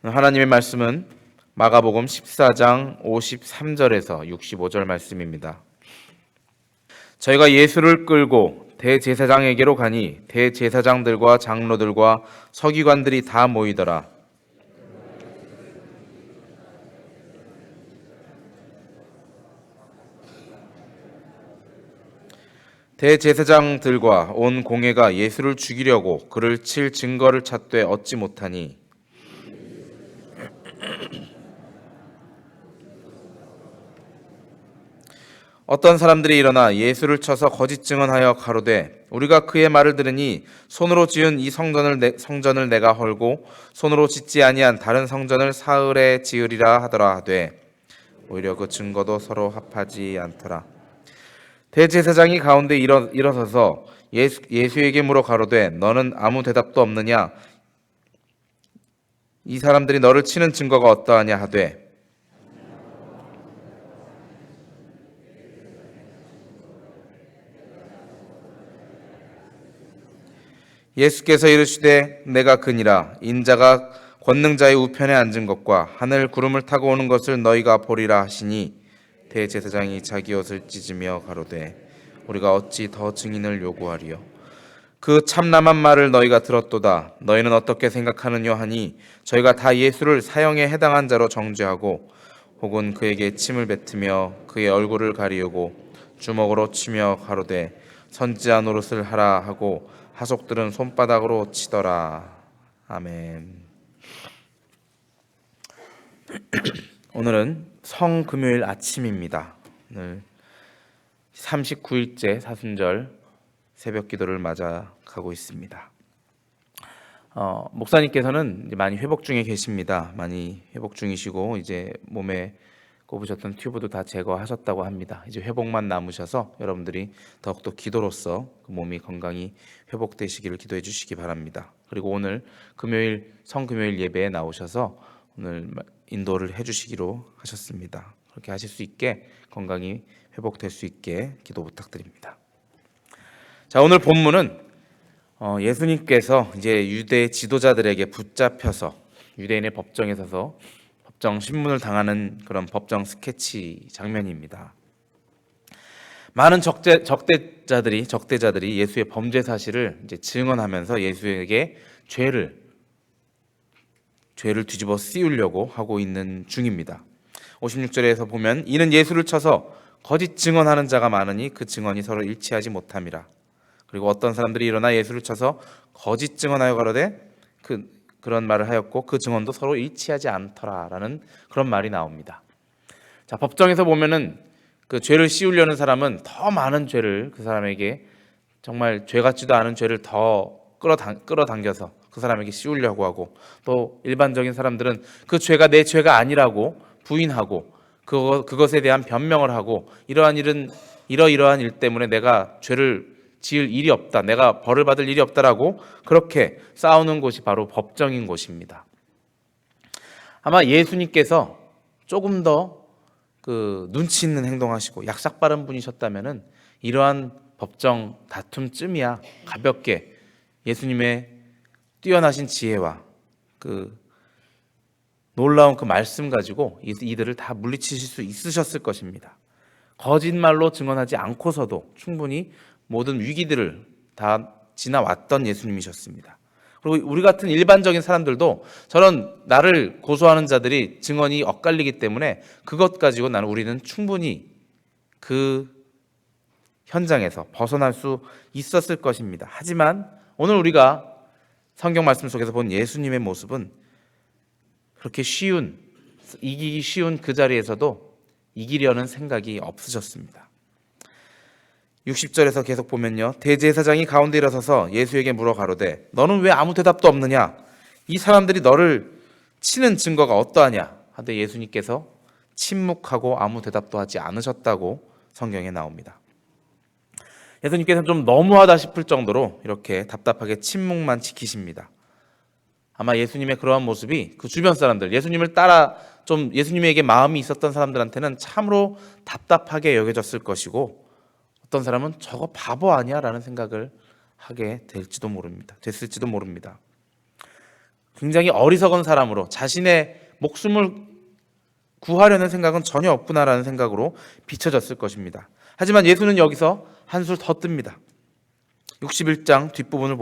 하나님의 말씀은 마가복음 14장 53절에서 65절 말씀입니다. 저희가 예수를 끌고 대제사장에게로 가니 대제사장들과 장로들과 서기관들이 다 모이더라. 대제사장들과 온 공회가 예수를 죽이려고 그를 칠 증거를 찾되 얻지 못하니 어떤 사람들이 일어나 예수를 쳐서 거짓 증언하여 가로되 우리가 그의 말을 들으니 손으로 지은 이 성전을 내가 헐고 손으로 짓지 아니한 다른 성전을 사흘에 지으리라 하더라 하되 오히려 그 증거도 서로 합하지 않더라. 대제사장이 가운데 일어서서 예수에게 물어 가로되 너는 아무 대답도 없느냐? 이 사람들이 너를 치는 증거가 어떠하냐 하되 예수께서 이르시되 내가 그니라. 인자가 권능자의 우편에 앉은 것과 하늘 구름을 타고 오는 것을 너희가 보리라 하시니 대제사장이 자기 옷을 찢으며 가로되 우리가 어찌 더 증인을 요구하리요? 그 참남한 말을 너희가 들었도다. 너희는 어떻게 생각하느냐 하니 저희가 다 예수를 사형에 해당한 자로 정죄하고 혹은 그에게 침을 뱉으며 그의 얼굴을 가리우고 주먹으로 치며 가로되 선지자 노릇을 하라 하고 하속들은 손바닥으로 치더라. 아멘. 오늘은 성금요일 아침입니다. 오늘 39일째 사순절 새벽 기도를 맞아 가고 있습니다. 목사님께서는 이제 많이 회복 중에 계십니다. 많이 회복 중이시고 이제 몸에 꼽으셨던 튜브도 다 제거하셨다고 합니다. 이제 회복만 남으셔서 여러분들이 더욱더 기도로서 그 몸이 건강히 회복되시기를 기도해 주시기 바랍니다. 그리고 오늘 금요일 성금요일 예배에 나오셔서 오늘 인도를 해주시기로 하셨습니다. 그렇게 하실 수 있게 건강히 회복될 수 있게 기도 부탁드립니다. 자, 오늘 본문은 예수님께서 이제 유대 지도자들에게 붙잡혀서 유대인의 법정에 서서 법정 신문을 당하는 그런 법정 스케치 장면입니다. 많은 적대자들이 예수의 범죄 사실을 이제 증언하면서 예수에게 죄를 뒤집어 씌우려고 하고 있는 중입니다. 56절에서 보면 이는 예수를 쳐서 거짓 증언하는 자가 많으니 그 증언이 서로 일치하지 못함이라. 그리고 어떤 사람들이 일어나 예수를 쳐서 거짓 증언하여 가로되 그런 말을 하였고 그 증언도 서로 일치하지 않더라라는 그런 말이 나옵니다. 자, 법정에서 보면은 그 죄를 씌우려는 사람은 더 많은 죄를 그 사람에게 정말 죄 같지도 않은 죄를 더 끌어당겨서 그 사람에게 씌우려고 하고 또 일반적인 사람들은 그 죄가 내 죄가 아니라고 부인하고 그것에 대한 변명을 하고 이러이러한 일 때문에 내가 죄를 지을 일이 없다, 내가 벌을 받을 일이 없다라고 그렇게 싸우는 곳이 바로 법정인 곳입니다. 아마 예수님께서 조금 더 그 눈치 있는 행동하시고 약삭 빠른 분이셨다면은 이러한 법정 다툼쯤이야 가볍게 예수님의 뛰어나신 지혜와 그 놀라운 그 말씀 가지고 이들을 다 물리치실 수 있으셨을 것입니다. 거짓말로 증언하지 않고서도 충분히 모든 위기들을 다 지나왔던 예수님이셨습니다. 그리고 우리 같은 일반적인 사람들도 저런 나를 고소하는 자들이 증언이 엇갈리기 때문에 그것 가지고 우리는 충분히 그 현장에서 벗어날 수 있었을 것입니다. 하지만 오늘 우리가 성경 말씀 속에서 본 예수님의 모습은 그렇게 이기기 쉬운 그 자리에서도 이기려는 생각이 없으셨습니다. 60절에서 계속 보면요, 대제사장이 가운데 일어서서 예수에게 물어 가로되 너는 왜 아무 대답도 없느냐? 이 사람들이 너를 치는 증거가 어떠하냐? 하되 예수님께서 침묵하고 아무 대답도 하지 않으셨다고 성경에 나옵니다. 예수님께서는 좀 너무하다 싶을 정도로 이렇게 답답하게 침묵만 지키십니다. 아마 예수님의 그러한 모습이 그 주변 사람들, 예수님을 따라 좀 예수님에게 마음이 있었던 사람들한테는 참으로 답답하게 여겨졌을 것이고 어떤 사람은 저거 바보 아니야? 라는 생각을 하게 됐을지도 모릅니다. 굉장히 어리석은 사람으로 자신의 목숨을 구하려는 생각은 전혀 없구나라는 생각으로 비춰졌을 것입니다. 하지만 예수는 여기서 한술 더 뜹니다. 61절 뒷부분을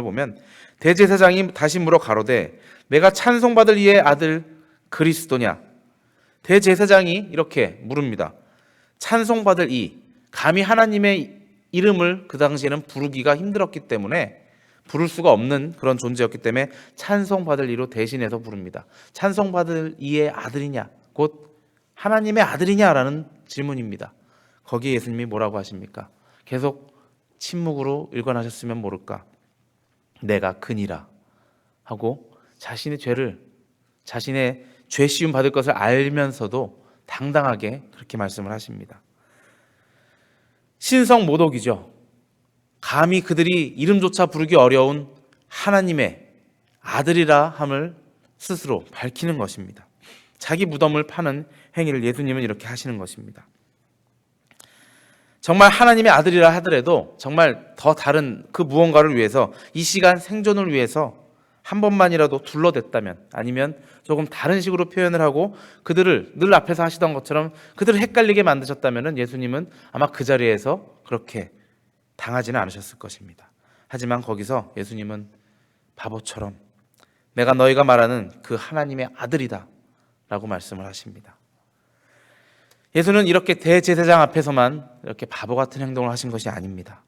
보면 대제사장이 다시 물어 가로되 내가 찬송받을 이의 아들 그리스도냐. 대제사장이 이렇게 물습니다. 찬송받을 이, 감히 하나님의 이름을 그 당시에는 부르기가 힘들었기 때문에, 부를 수가 없는 그런 존재였기 때문에 찬송받을 이로 대신해서 부릅니다. 찬송받을 이의 아들이냐, 곧 하나님의 아들이냐라는 질문입니다. 거기에 예수님이 뭐라고 하십니까? 계속 침묵으로 일관하셨으면 모를까? 내가 그니라 하고 자신의 죄 시움 받을 것을 알면서도 당당하게 그렇게 말씀을 하십니다. 신성 모독이죠. 감히 그들이 이름조차 부르기 어려운 하나님의 아들이라 함을 스스로 밝히는 것입니다. 자기 무덤을 파는 행위를 예수님은 이렇게 하시는 것입니다. 정말 하나님의 아들이라 하더라도 정말 더 다른 그 무언가를 위해서, 이 시간 생존을 위해서 한 번만이라도 둘러댔다면, 아니면 조금 다른 식으로 표현을 하고 그들을 늘 앞에서 하시던 것처럼 그들을 헷갈리게 만드셨다면 예수님은 아마 그 자리에서 그렇게 당하지는 않으셨을 것입니다. 하지만 거기서 예수님은 바보처럼 내가 너희가 말하는 그 하나님의 아들이다 라고 말씀을 하십니다. 예수는 이렇게 대제사장 앞에서만 이렇게 바보 같은 행동을 하신 것이 아닙니다.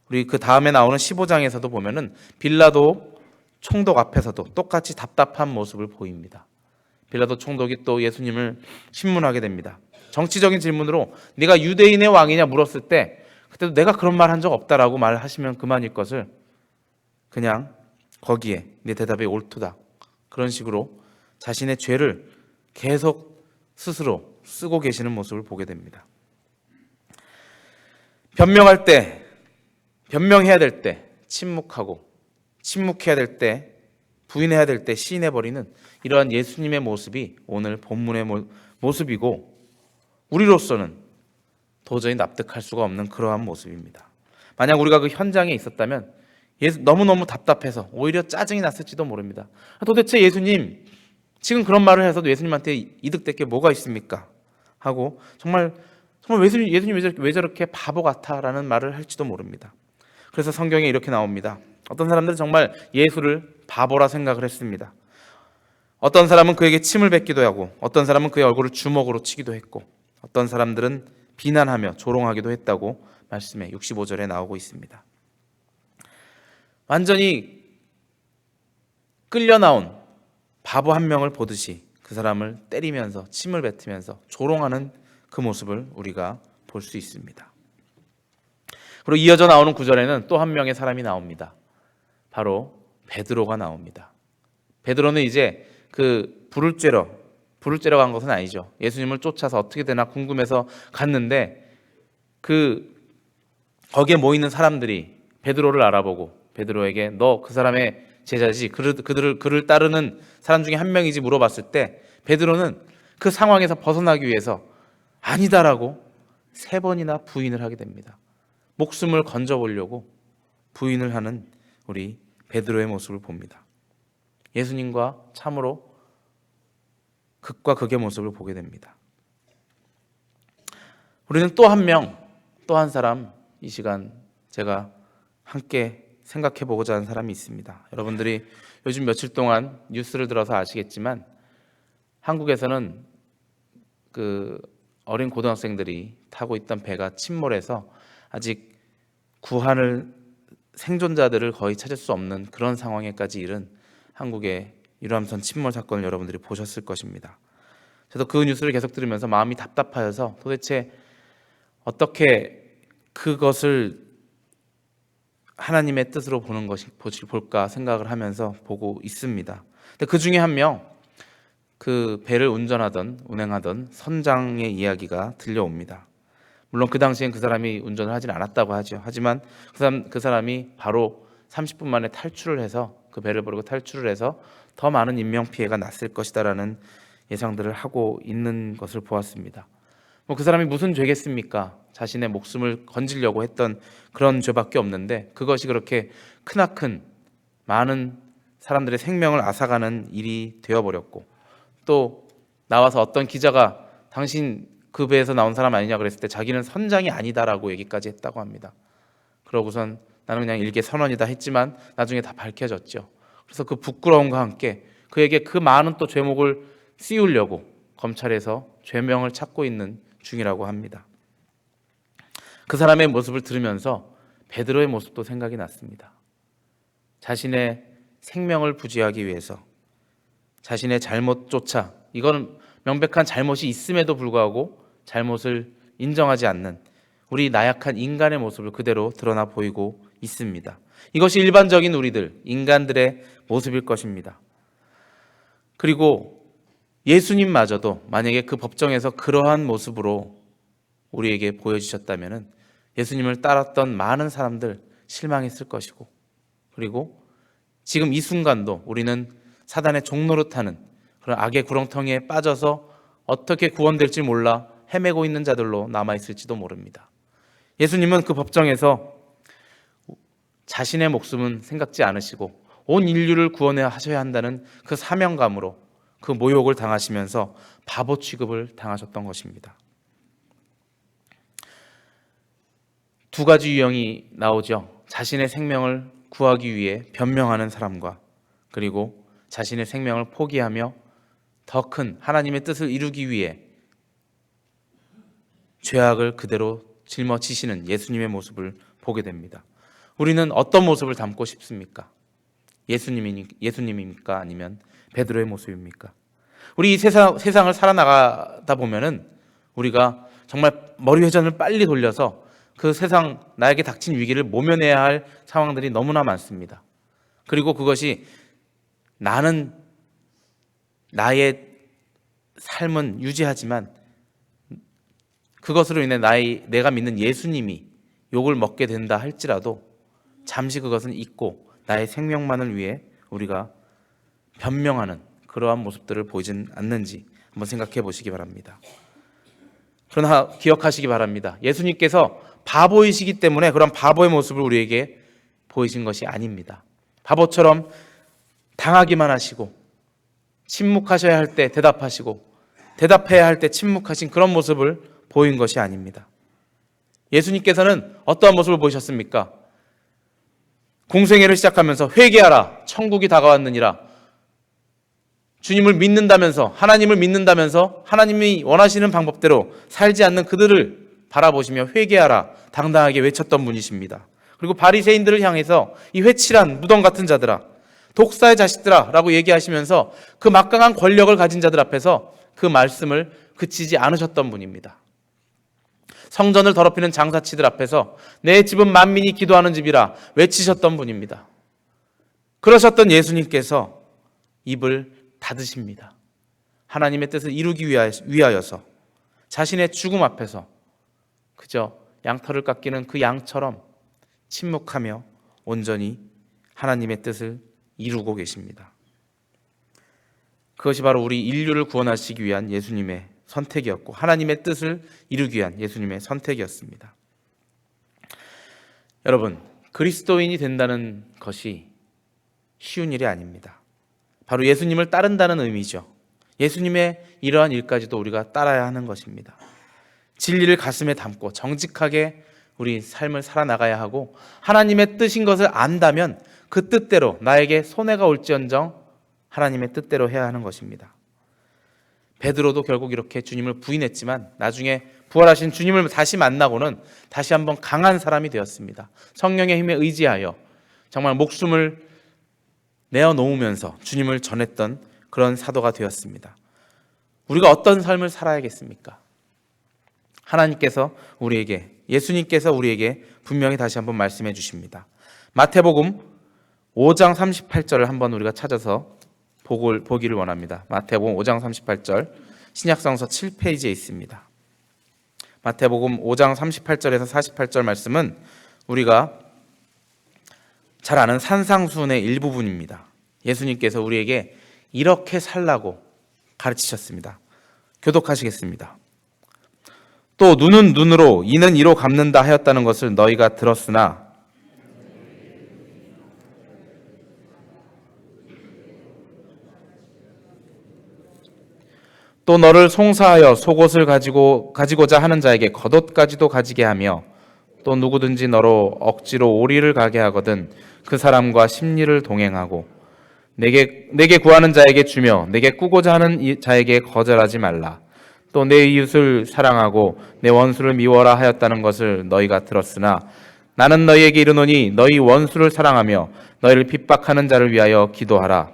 우리 그 다음에 나오는 15장에서도 보면은 빌라도 총독 앞에서도 똑같이 답답한 모습을 보입니다. 빌라도 총독이 또 예수님을 신문하게 됩니다. 정치적인 질문으로 네가 유대인의 왕이냐 물었을 때, 그때도 내가 그런 말 한 적 없다라고 말하시면 그만일 것을 그냥 거기에 네 대답이 옳도다, 그런 식으로 자신의 죄를 계속 스스로 쓰고 계시는 모습을 보게 됩니다. 변명할 때, 변명해야 될 때 침묵하고, 침묵해야 될 때, 부인해야 될 때 시인해버리는 이러한 예수님의 모습이 오늘 본문의 모습이고, 우리로서는 도저히 납득할 수가 없는 그러한 모습입니다. 만약 우리가 그 현장에 있었다면 너무너무 답답해서 오히려 짜증이 났을지도 모릅니다. 도대체 예수님, 지금 그런 말을 해서도 예수님한테 이득될 게 뭐가 있습니까? 하고 정말 예수님 왜 저렇게 바보 같아라는 말을 할지도 모릅니다. 그래서 성경에 이렇게 나옵니다. 어떤 사람들은 정말 예수를 바보라 생각을 했습니다. 어떤 사람은 그에게 침을 뱉기도 하고, 어떤 사람은 그의 얼굴을 주먹으로 치기도 했고, 어떤 사람들은 비난하며 조롱하기도 했다고 말씀에 65절에 나오고 있습니다. 완전히 끌려 나온 바보 한 명을 보듯이 그 사람을 때리면서 침을 뱉으면서 조롱하는 그 모습을 우리가 볼 수 있습니다. 그리고 이어져 나오는 구절에는 또 한 명의 사람이 나옵니다. 바로 베드로가 나옵니다. 베드로는 이제 그 불을 쬐러 간 것은 아니죠. 예수님을 쫓아서 어떻게 되나 궁금해서 갔는데, 거기에 모이는 사람들이 베드로를 알아보고 베드로에게 너 그 사람의 제자지, 그를 따르는 사람 중에 한 명이지 물어봤을 때, 베드로는 그 상황에서 벗어나기 위해서 아니다라고 3번이나 부인을 하게 됩니다. 목숨을 건져보려고 부인을 하는 우리 베드로의 모습을 봅니다. 예수님과 참으로 극과 극의 모습을 보게 됩니다. 우리는 또 한 사람, 이 시간 제가 함께 생각해 보고자 하는 사람이 있습니다. 여러분들이 요즘 며칠 동안 뉴스를 들어서 아시겠지만, 한국에서는 그 어린 고등학생들이 타고 있던 배가 침몰해서 아직 생존자들을 거의 찾을 수 없는 그런 상황에까지 이른 한국의 유람선 침몰 사건을 여러분들이 보셨을 것입니다. 저도 그 뉴스를 계속 들으면서 마음이 답답하여서 도대체 어떻게 그것을 하나님의 뜻으로 볼까 생각을 하면서 보고 있습니다. 근데 그 중에 한 명, 그 배를 운행하던 선장의 이야기가 들려옵니다. 물론 그 당시엔 그 사람이 운전을 하진 않았다고 하죠. 하지만 그 사람이 바로 30분 만에 탈출을 해서, 그 배를 버리고 탈출을 해서 더 많은 인명피해가 났을 것이다라는 예상들을 하고 있는 것을 보았습니다. 그 사람이 무슨 죄겠습니까? 자신의 목숨을 건지려고 했던 그런 죄밖에 없는데, 그것이 그렇게 크나큰 많은 사람들의 생명을 앗아가는 일이 되어버렸고, 또 나와서 어떤 기자가 당신 그 배에서 나온 사람 아니냐 그랬을 때 자기는 선장이 아니다라고 얘기까지 했다고 합니다. 그러고선 나는 그냥 일개 선원이다 했지만 나중에 다 밝혀졌죠. 그래서 그 부끄러움과 함께 그에게 그 많은 또 죄목을 씌우려고 검찰에서 죄명을 찾고 있는 중이라고 합니다. 그 사람의 모습을 들으면서 베드로의 모습도 생각이 났습니다. 자신의 생명을 부지하기 위해서 자신의 잘못조차, 이건 명백한 잘못이 있음에도 불구하고 잘못을 인정하지 않는 우리 나약한 인간의 모습을 그대로 드러나 보이고 있습니다. 이것이 일반적인 우리들, 인간들의 모습일 것입니다. 그리고 예수님마저도 만약에 그 법정에서 그러한 모습으로 우리에게 보여주셨다면 예수님을 따랐던 많은 사람들 실망했을 것이고, 그리고 지금 이 순간도 우리는 사단의 종노릇하는 그런 악의 구렁텅이에 빠져서 어떻게 구원될지 몰라 헤매고 있는 자들로 남아있을지도 모릅니다. 예수님은 그 법정에서 자신의 목숨은 생각지 않으시고 온 인류를 구원해 하셔야 한다는 그 사명감으로 그 모욕을 당하시면서 바보 취급을 당하셨던 것입니다. 두 가지 유형이 나오죠. 자신의 생명을 구하기 위해 변명하는 사람과, 그리고 자신의 생명을 포기하며 더 큰 하나님의 뜻을 이루기 위해 죄악을 그대로 짊어지시는 예수님의 모습을 보게 됩니다. 우리는 어떤 모습을 담고 싶습니까? 예수님입니까? 아니면 베드로의 모습입니까? 우리 이 세상을 살아나가다 보면은 우리가 정말 머리 회전을 빨리 돌려서 그 세상 나에게 닥친 위기를 모면해야 할 상황들이 너무나 많습니다. 그리고 그것이 나는 나의 삶은 유지하지만 그것으로 인해 내가 믿는 예수님이 욕을 먹게 된다 할지라도 잠시 그것은 잊고 나의 생명만을 위해 우리가 변명하는 그러한 모습들을 보이진 않는지 한번 생각해 보시기 바랍니다. 그러나 기억하시기 바랍니다. 예수님께서 바보이시기 때문에 그런 바보의 모습을 우리에게 보이신 것이 아닙니다. 바보처럼 당하기만 하시고 침묵하셔야 할 때 대답하시고 대답해야 할 때 침묵하신 그런 모습을 보인 것이 아닙니다. 예수님께서는 어떠한 모습을 보이셨습니까? 공생애를 시작하면서 회개하라, 천국이 다가왔느니라. 주님을 믿는다면서, 하나님을 믿는다면서 하나님이 원하시는 방법대로 살지 않는 그들을 바라보시며 회개하라 당당하게 외쳤던 분이십니다. 그리고 바리새인들을 향해서 이 회칠한 무덤 같은 자들아, 독사의 자식들아 라고 얘기하시면서 그 막강한 권력을 가진 자들 앞에서 그 말씀을 그치지 않으셨던 분입니다. 성전을 더럽히는 장사치들 앞에서 내 집은 만민이 기도하는 집이라 외치셨던 분입니다. 그러셨던 예수님께서 입을 닫으십니다. 하나님의 뜻을 이루기 위하여서 자신의 죽음 앞에서 그저 양털을 깎이는 그 양처럼 침묵하며 온전히 하나님의 뜻을 이루고 계십니다. 그것이 바로 우리 인류를 구원하시기 위한 예수님의 선택이었고 하나님의 뜻을 이루기 위한 예수님의 선택이었습니다. 여러분, 그리스도인이 된다는 것이 쉬운 일이 아닙니다. 바로 예수님을 따른다는 의미죠. 예수님의 이러한 일까지도 우리가 따라야 하는 것입니다. 진리를 가슴에 담고 정직하게 우리 삶을 살아나가야 하고 하나님의 뜻인 것을 안다면 그 뜻대로 나에게 손해가 올지언정 하나님의 뜻대로 해야 하는 것입니다. 베드로도 결국 이렇게 주님을 부인했지만 나중에 부활하신 주님을 다시 만나고는 다시 한번 강한 사람이 되었습니다. 성령의 힘에 의지하여 정말 목숨을 내어놓으면서 주님을 전했던 그런 사도가 되었습니다. 우리가 어떤 삶을 살아야겠습니까? 하나님께서 우리에게, 예수님께서 우리에게 분명히 다시 한번 말씀해 주십니다. 마태복음 5장 38절을 한번 우리가 찾아서 보기를 원합니다. 마태복음 5장 38절 신약성서 7페이지에 있습니다. 마태복음 5장 38절에서 48절 말씀은 우리가 잘 아는 산상수훈의 일부분입니다. 예수님께서 우리에게 이렇게 살라고 가르치셨습니다. 교독하시겠습니다. 또 눈은 눈으로 이는 이로 갚는다 하였다는 것을 너희가 들었으나 또 너를 송사하여 속옷을 가지고자 하는 자에게 겉옷까지도 가지게 하며 또 누구든지 너로 억지로 오리를 가게 하거든 그 사람과 심리를 동행하고 내게 구하는 자에게 주며 내게 꾸고자 하는 자에게 거절하지 말라. 또 내 이웃을 사랑하고 내 원수를 미워라 하였다는 것을 너희가 들었으나 나는 너희에게 이르노니 너희 원수를 사랑하며 너희를 핍박하는 자를 위하여 기도하라.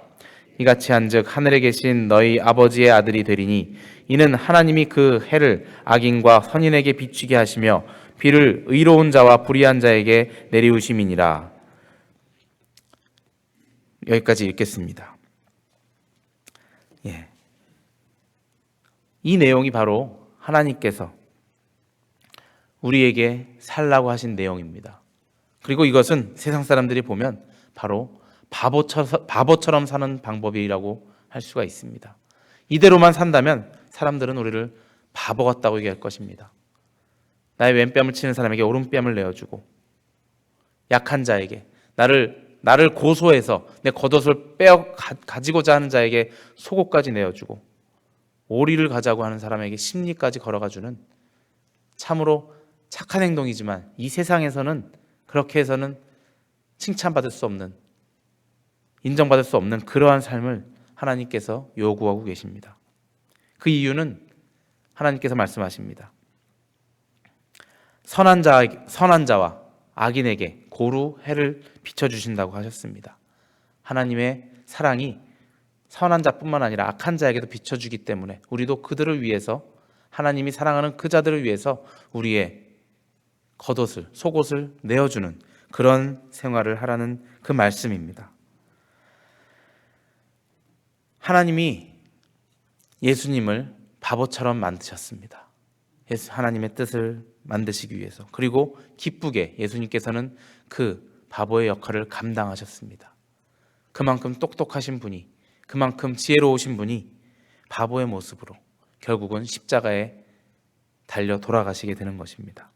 이같이 한즉 하늘에 계신 너희 아버지의 아들이 되리니 이는 하나님이 그 해를 악인과 선인에게 비추게 하시며 비를 의로운 자와 불의한 자에게 내리우심이니라. 여기까지 읽겠습니다. 이 내용이 바로 하나님께서 우리에게 살라고 하신 내용입니다. 그리고 이것은 세상 사람들이 보면 바로 바보처럼 사는 방법이라고 할 수가 있습니다. 이대로만 산다면 사람들은 우리를 바보 같다고 얘기할 것입니다. 나의 왼뺨을 치는 사람에게 오른뺨을 내어주고 약한 자에게 나를 고소해서 내 겉옷을 가지고자 하는 자에게 속옷까지 내어주고 오리를 가자고 하는 사람에게 심리까지 걸어가주는 참으로 착한 행동이지만 이 세상에서는 그렇게 해서는 칭찬받을 수 없는, 인정받을 수 없는 그러한 삶을 하나님께서 요구하고 계십니다. 그 이유는 하나님께서 말씀하십니다. 선한 자와 악인에게 고루 해를 비춰주신다고 하셨습니다. 하나님의 사랑이 선한 자뿐만 아니라 악한 자에게도 비춰주기 때문에 우리도 그들을 위해서, 하나님이 사랑하는 그 자들을 위해서 우리의 겉옷을, 속옷을 내어주는 그런 생활을 하라는 그 말씀입니다. 하나님이 예수님을 바보처럼 만드셨습니다. 하나님의 뜻을 만드시기 위해서. 그리고 기쁘게 예수님께서는 그 바보의 역할을 감당하셨습니다. 그만큼 똑똑하신 분이, 그만큼 지혜로우신 분이 바보의 모습으로 결국은 십자가에 달려 돌아가시게 되는 것입니다.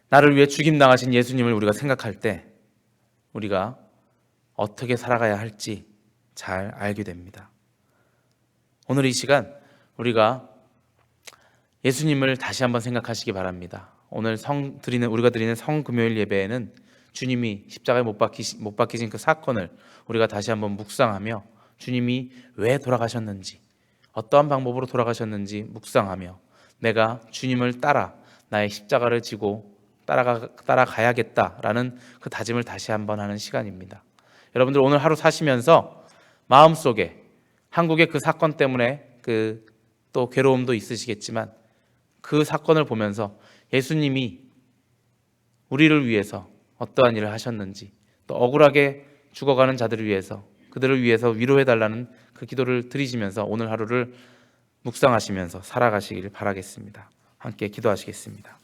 나를 위해 죽임당하신 예수님을 우리가 생각할 때 우리가 어떻게 살아가야 할지 잘 알게 됩니다. 오늘 이 시간 우리가 예수님을 다시 한번 생각하시기 바랍니다. 오늘 우리가 드리는 성금요일 예배에는 주님이 십자가에 못 박히신 그 사건을 우리가 다시 한번 묵상하며 주님이 왜 돌아가셨는지, 어떠한 방법으로 돌아가셨는지 묵상하며 내가 주님을 따라 나의 십자가를 지고 따라가야겠다라는 그 다짐을 다시 한번 하는 시간입니다. 여러분들 오늘 하루 사시면서 마음속에 한국의 그 사건 때문에 또 괴로움도 있으시겠지만 그 사건을 보면서 예수님이 우리를 위해서 어떠한 일을 하셨는지, 또 억울하게 죽어가는 자들을 위해서, 그들을 위해서 위로해달라는 그 기도를 드리시면서 오늘 하루를 묵상하시면서 살아가시길 바라겠습니다. 함께 기도하시겠습니다.